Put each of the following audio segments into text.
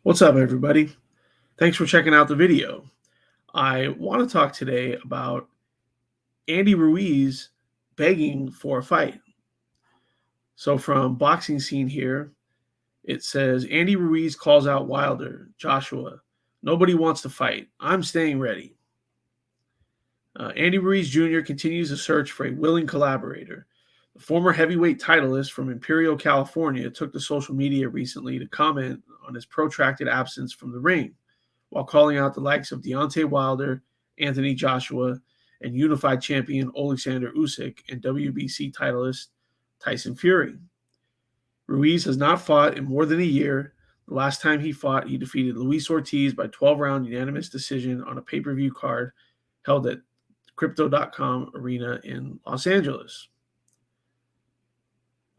What's up, everybody? Thanks for checking out the video. I want to talk today about Andy Ruiz begging for a fight. So, from Boxing Scene here, it says Andy Ruiz calls out Wilder, Joshua. Nobody wants to fight. I'm staying ready. Andy Ruiz Jr. continues to search for a willing collaborator. The former heavyweight titleist from Imperial, California, took to social media recently to comment on his protracted absence from the ring, while calling out the likes of Deontay Wilder, Anthony Joshua, and unified champion Alexander Usyk and WBC titleist Tyson Fury. Ruiz has not fought in more than a year. The last time he fought, he defeated Luis Ortiz by 12-round unanimous decision on a pay-per-view card held at Crypto.com Arena in Los Angeles.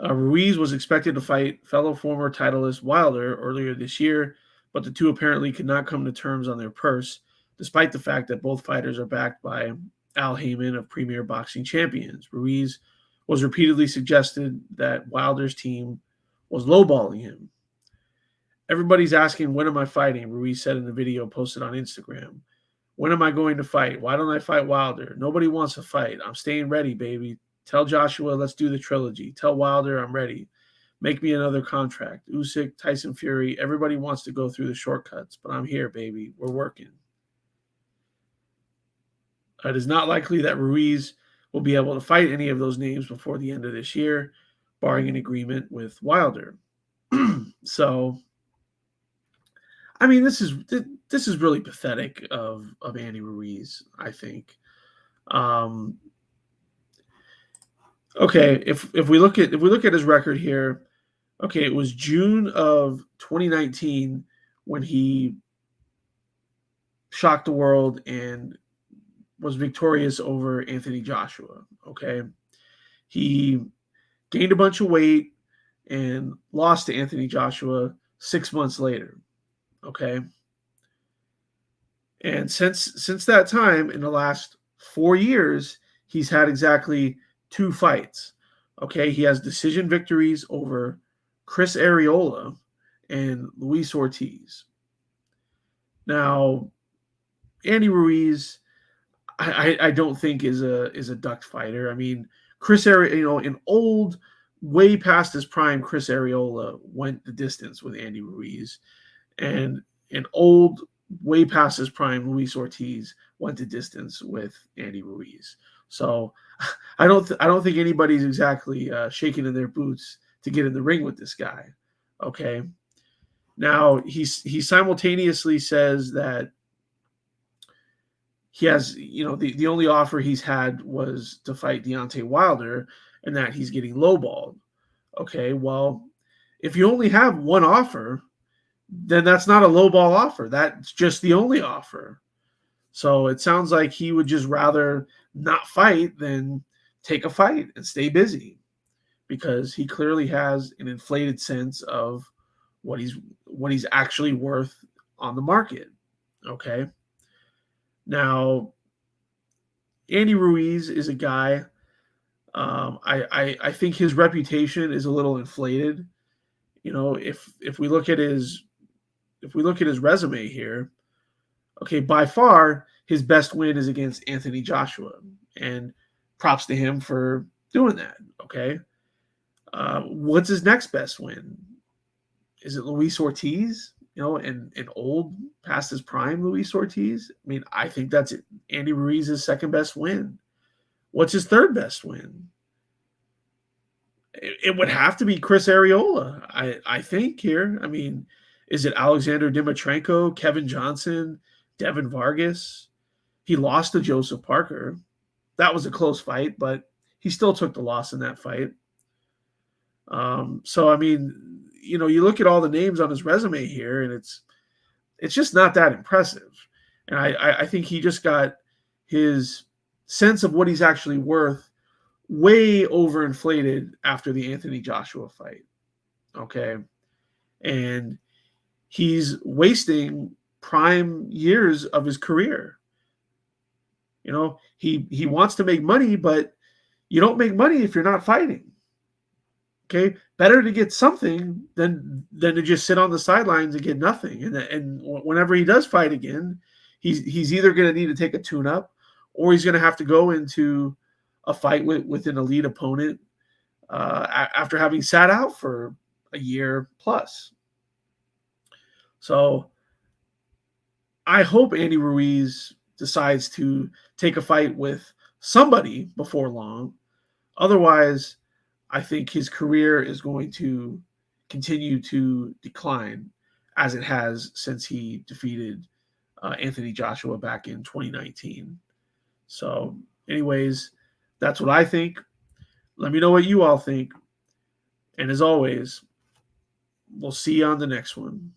Ruiz was expected to fight fellow former titleist Wilder earlier this year, but the two apparently could not come to terms on their purse, despite the fact that both fighters are backed by Al Heyman of Premier Boxing Champions. Ruiz was repeatedly suggested that Wilder's team was lowballing him. Everybody's asking, when am I fighting? Ruiz said in the video posted on Instagram. When am I going to fight? Why don't I fight Wilder? Nobody wants to fight. I'm staying ready, baby. Tell Joshua, let's do the trilogy. Tell Wilder, I'm ready. Make me another contract. Usyk, Tyson Fury, everybody wants to go through the shortcuts, but I'm here, baby. We're working. It is not likely that Ruiz will be able to fight any of those names before the end of this year, barring an agreement with Wilder. So, I mean, this is really pathetic of Andy Ruiz, I think. Okay, if we look at his record here, okay, it was June of 2019 when he shocked the world and was victorious over Anthony Joshua. Okay, he gained a bunch of weight and lost to Anthony Joshua 6 months later. Okay, and since that time, in the last 4 years, he's had exactly 2 fights. Okay, he has decision victories over Chris Arreola and Luis Ortiz. Now, Andy Ruiz, I don't think is a ducked fighter. I mean, Chris Arreola, an old, way past his prime, Chris Arreola went the distance with Andy Ruiz, and an old, way past his prime, Luis Ortiz went the distance with Andy Ruiz. So I don't think anybody's exactly shaking in their boots to get in the ring with this guy. Okay. Now he simultaneously says that he has, the only offer he's had was to fight Deontay Wilder, and that he's getting lowballed. Okay, well, if you only have one offer, then that's not a lowball offer. That's just the only offer. So it sounds like he would just rather not fight than take a fight and stay busy, because he clearly has an inflated sense of what he's actually worth on the market. Okay. Now, Andy Ruiz is a guy. I think his reputation is a little inflated. If we look at his resume here, okay, by far his best win is against Anthony Joshua, and props to him for doing that. Okay, what's his next best win? Is it Luis Ortiz? An old, past his prime Luis Ortiz. I mean, I think that's Andy Ruiz's second best win. What's his third best win? It would have to be Chris Arreola, I think here. I mean, is it Alexander Dimitrenko, Kevin Johnson, Devin Vargas? He lost to Joseph Parker. That was a close fight, but he still took the loss in that fight. So, I mean, you look at all the names on his resume here, and it's just not that impressive. And I think he just got his sense of what he's actually worth way overinflated after the Anthony Joshua fight. Okay. And he's wasting prime years of his career. He wants to make money, but you don't make money if you're not fighting. Okay, better to get something than to just sit on the sidelines and get nothing. And whenever he does fight again, he's either going to need to take a tune up, or he's going to have to go into a fight with an elite opponent after having sat out for a year plus. So I hope Andy Ruiz decides to take a fight with somebody before long. Otherwise, I think his career is going to continue to decline as it has since he defeated Anthony Joshua back in 2019. So, anyways, that's what I think. Let me know what you all think. And as always, we'll see you on the next one.